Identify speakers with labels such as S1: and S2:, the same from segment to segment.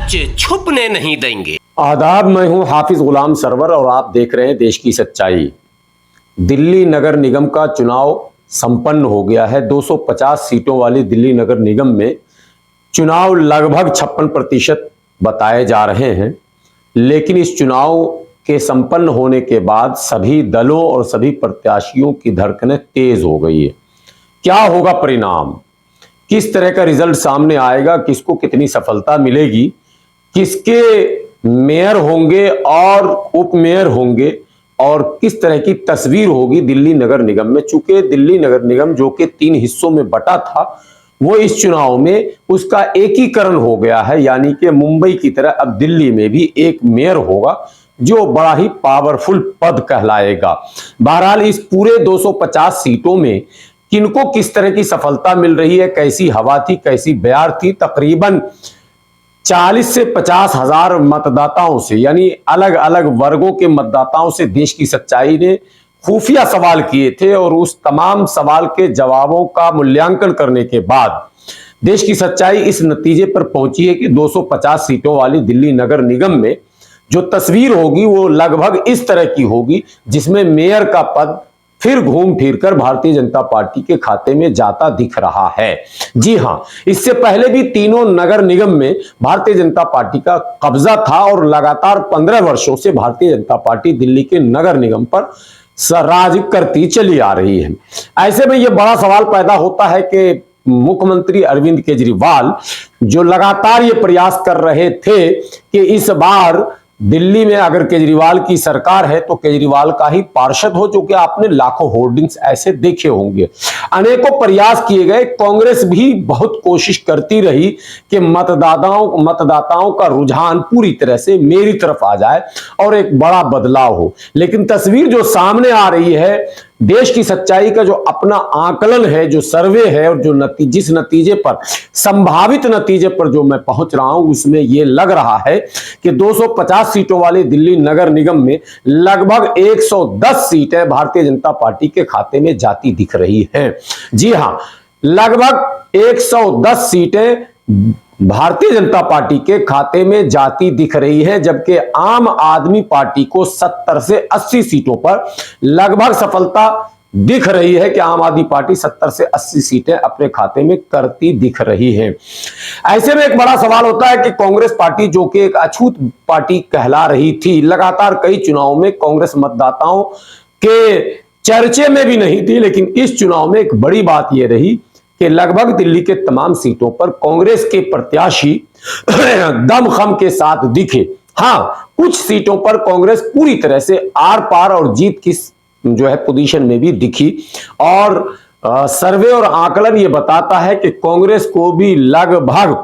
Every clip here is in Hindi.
S1: सच छुपने नहीं देंगे।
S2: आदाब, मैं हूं हाफिज गुलाम सरवर और आप देख रहे हैं देश की सच्चाई। दिल्ली नगर निगम का चुनाव संपन्न हो गया है। 250 सीटों वाली दिल्ली नगर निगम में चुनाव लगभग 56% बताए जा रहे हैं, लेकिन इस चुनाव के संपन्न होने के बाद सभी दलों और सभी प्रत्याशियों की धड़कनें तेज हो गई है। क्या होगा परिणाम, किस तरह का रिजल्ट सामने आएगा, किसको कितनी सफलता मिलेगी, किसके मेयर होंगे और उप मेयर होंगे और किस तरह की तस्वीर होगी दिल्ली नगर निगम में। चूंकि दिल्ली नगर निगम जो कि 3 हिस्सों में बटा था, वो इस चुनाव में उसका एकीकरण हो गया है, यानी कि मुंबई की तरह अब दिल्ली में भी एक मेयर होगा जो बड़ा ही पावरफुल पद कहलाएगा। बहरहाल इस पूरे 250 सीटों में किनको किस तरह की सफलता मिल रही है, कैसी हवा थी, कैसी बयार थी, तकरीबन 40 से 50 हजार मतदाताओं से, यानी अलग अलग वर्गों के मतदाताओं से देश की सच्चाई ने खुफिया सवाल किए थे और उस तमाम सवाल के जवाबों का मूल्यांकन करने के बाद देश की सच्चाई इस नतीजे पर पहुंची है कि 250 सीटों वाली दिल्ली नगर निगम में जो तस्वीर होगी वो लगभग इस तरह की होगी, जिसमें मेयर का पद फिर घूम फिर कर भारतीय जनता पार्टी के खाते में जाता दिख रहा है। जी हां, इससे पहले भी तीनों नगर निगम में भारतीय जनता पार्टी का कब्जा था और लगातार 15 वर्षों से भारतीय जनता पार्टी दिल्ली के नगर निगम पर राज करती चली आ रही है। ऐसे में यह बड़ा सवाल पैदा होता है कि मुख्यमंत्री अरविंद केजरीवाल जो लगातार ये प्रयास कर रहे थे कि इस बार दिल्ली में अगर केजरीवाल की सरकार है तो केजरीवाल का ही पार्षद हो, जो कि आपने लाखों होर्डिंग्स ऐसे देखे होंगे। अनेकों प्रयास किए गए, कांग्रेस भी बहुत कोशिश करती रही कि मतदाताओं का रुझान पूरी तरह से मेरी तरफ आ जाए और एक बड़ा बदलाव हो, लेकिन तस्वीर जो सामने आ रही है, देश की सच्चाई का जो अपना आकलन है, जो सर्वे है और जो जिस नतीजे पर, संभावित नतीजे पर जो मैं पहुंच रहा हूं, उसमें यह लग रहा है कि 250 सीटों वाले दिल्ली नगर निगम में लगभग 110 सीटें भारतीय जनता पार्टी के खाते में जाती दिख रही हैं। जी हां, लगभग 110 सीटें भारतीय जनता पार्टी के खाते में जाती दिख रही है, जबकि आम आदमी पार्टी को 70 से 80 सीटों पर लगभग सफलता दिख रही है कि आम आदमी पार्टी 70 से 80 सीटें अपने खाते में करती दिख रही है। ऐसे में एक बड़ा सवाल होता है कि कांग्रेस पार्टी जो कि एक अछूत पार्टी कहला रही थी, लगातार कई चुनावों में कांग्रेस मतदाताओं के चर्चे में भी नहीं थी, लेकिन इस चुनाव में एक बड़ी बात यह रही कि लगभग दिल्ली के तमाम सीटों पर कांग्रेस के प्रत्याशी दमखम के साथ दिखे। हां, कुछ सीटों पर कांग्रेस पूरी तरह से आर पार और जीत की जो है पोजीशन में भी दिखी और सर्वे और आकलन ये बताता है कि कांग्रेस को भी लगभग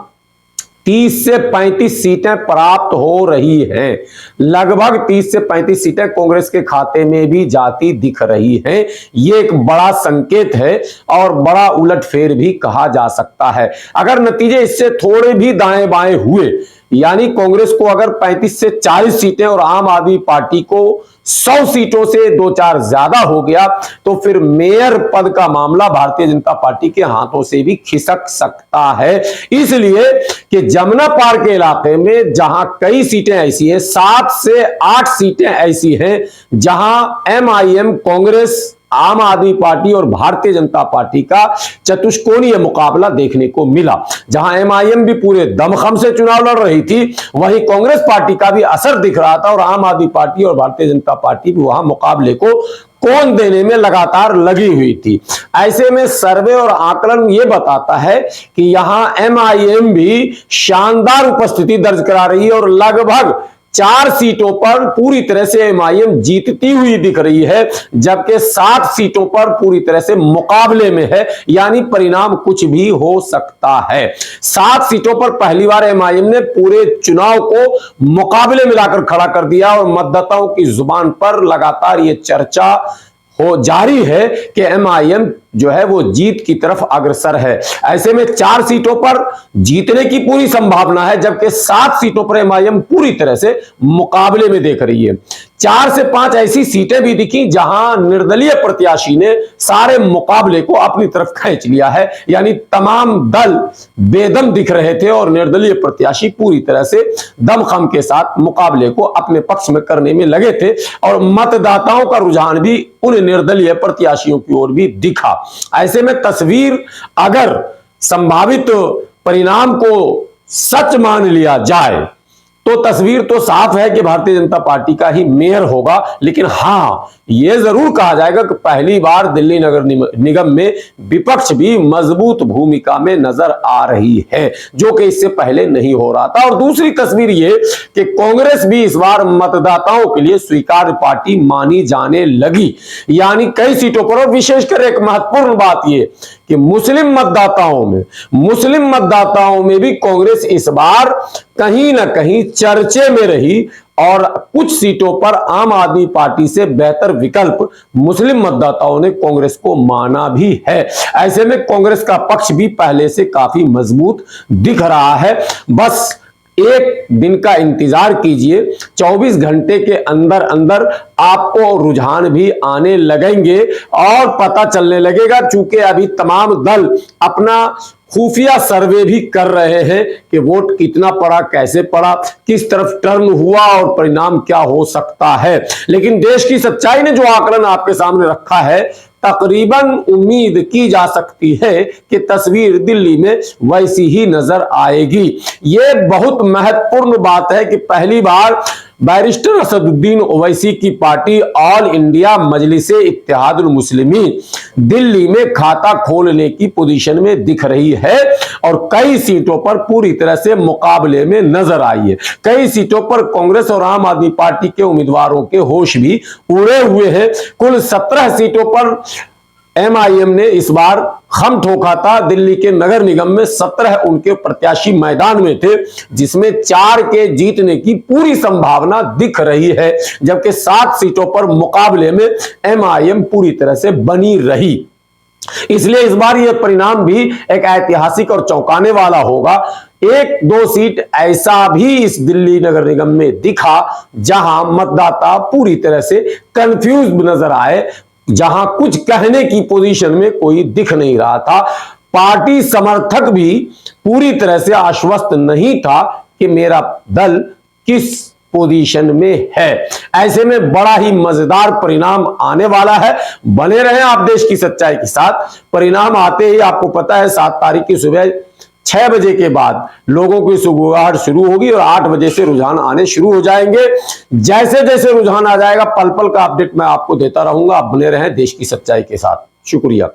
S2: 30 से 35 सीटें प्राप्त हो रही हैं। लगभग 30 से 35 सीटें कांग्रेस के खाते में भी जाती दिख रही हैं। ये एक बड़ा संकेत है और बड़ा उलटफेर भी कहा जा सकता है। अगर नतीजे इससे थोड़े भी दाएं बाएं हुए, यानी कांग्रेस को अगर 35 से 40 सीटें और आम आदमी पार्टी को 100 सीटों से 2-4 ज्यादा हो गया, तो फिर मेयर पद का मामला भारतीय जनता पार्टी के हाथों से भी खिसक सकता है। इसलिए कि जमुना पार के इलाके में जहां कई सीटें ऐसी हैं, 7 से 8 सीटें ऐसी हैं जहां एमआईएम, कांग्रेस, आम आदमी पार्टी और भारतीय जनता पार्टी का चतुष्कोणीय मुकाबला देखने को मिला। जहां एमआईएम भी पूरे दमखम से चुनाव लड़ रही थी, वहीं कांग्रेस पार्टी का भी असर दिख रहा था और आम आदमी पार्टी और भारतीय जनता पार्टी भी वहां मुकाबले को कौन देने में लगातार लगी हुई थी। ऐसे में सर्वे और आकलन ये बताता है कि यहां एमआईएम भी शानदार उपस्थिति दर्ज करा रही है और लगभग 4 सीटों पर पूरी तरह से एमआईएम जीतती हुई दिख रही है, जबकि 7 सीटों पर पूरी तरह से मुकाबले में है, यानी परिणाम कुछ भी हो सकता है। 7 सीटों पर पहली बार एमआईएम ने पूरे चुनाव को मुकाबले में लाकर खड़ा कर दिया और मतदाताओं की जुबान पर लगातार यह चर्चा हो जारी है कि एमआईएम जो है वो जीत की तरफ अग्रसर है। ऐसे में 4 सीटों पर जीतने की पूरी संभावना है, जबकि 7 सीटों पर एमआईएम पूरी तरह से मुकाबले में देख रही है। 4 से 5 ऐसी सीटें भी दिखी जहां निर्दलीय प्रत्याशी ने सारे मुकाबले को अपनी तरफ खींच लिया है, यानी तमाम दल बेदम दिख रहे थे और निर्दलीय प्रत्याशी पूरी तरह से दमखम के साथ मुकाबले को अपने पक्ष में करने में लगे थे और मतदाताओं का रुझान भी उन निर्दलीय प्रत्याशियों की ओर भी दिखा। ऐसे में तस्वीर अगर संभावित परिणाम को सच मान लिया जाए तो तस्वीर तो साफ है कि भारतीय जनता पार्टी का ही मेयर होगा, लेकिन हां यह जरूर कहा जाएगा कि पहली बार दिल्ली नगर निगम में विपक्ष भी मजबूत भूमिका में नजर आ रही है, जो कि इससे पहले नहीं हो रहा था। और दूसरी तस्वीर यह कि कांग्रेस भी इस बार मतदाताओं के लिए स्वीकार्य पार्टी मानी जाने लगी, यानी कई सीटों पर। और विशेषकर एक महत्वपूर्ण बात यह कि मुस्लिम मतदाताओं में भी कांग्रेस इस बार कहीं ना कहीं चर्चे में रही और कुछ सीटों पर आम आदमी पार्टी से बेहतर विकल्प मुस्लिम मतदाताओं ने कांग्रेस को माना भी है। ऐसे में कांग्रेस का पक्ष भी पहले से काफी मजबूत दिख रहा है। बस एक दिन का इंतजार कीजिए, 24 घंटे के अंदर अंदर आपको रुझान भी आने लगेंगे और पता चलने लगेगा। चूंकि अभी तमाम दल अपना खुफिया सर्वे भी कर रहे हैं कि वोट कितना पड़ा, कैसे पड़ा, किस तरफ टर्न हुआ और परिणाम क्या हो सकता है। लेकिन देश की सच्चाई ने जो आकलन आपके सामने रखा है, तकरीबन उम्मीद की जा सकती है कि तस्वीर दिल्ली में वैसी ही नजर आएगी। यह बहुत महत्वपूर्ण बात है कि पहली बार बैरिस्टर असदुद्दीन ओवैसी की party all India Majlis-e Ittehadul Muslimeen Delhi में खाता खोलने की पोजीशन में दिख रही है और कई सीटों पर पूरी तरह से मुकाबले में नजर आई है। कई सीटों पर कांग्रेस और आम आदमी पार्टी के उम्मीदवारों के होश भी उड़े हुए हैं। कुल 17 सीटों पर एमआईएम ने इस बार खम ठोका था। दिल्ली के नगर निगम में 17 उनके प्रत्याशी मैदान में थे, जिसमें 4 के जीतने की पूरी संभावना दिख रही है, जबकि 7 सीटों पर मुकाबले में एमआईएम पूरी तरह से बनी रही। इसलिए इस बार यह परिणाम भी एक ऐतिहासिक और चौंकाने वाला होगा। 1-2 सीट ऐसा भी इस दिल्ली नगर निगम में दिखा जहां मतदाता पूरी तरह से कंफ्यूज नजर आए, जहां कुछ कहने की पोजीशन में कोई दिख नहीं रहा था। पार्टी समर्थक भी पूरी तरह से आश्वस्त नहीं था कि मेरा दल किस पोजीशन में है। ऐसे में बड़ा ही मजेदार परिणाम आने वाला है। बने रहें आप देश की सच्चाई के साथ। परिणाम आते ही आपको पता है 7 तारीख की सुबह 6 बजे के बाद लोगों की सुगबुगाहट शुरू होगी और 8 बजे से रुझान आने शुरू हो जाएंगे। जैसे जैसे रुझान आ जाएगा पल पल का अपडेट मैं आपको देता रहूंगा। आप बने रहें देश की सच्चाई के साथ। शुक्रिया।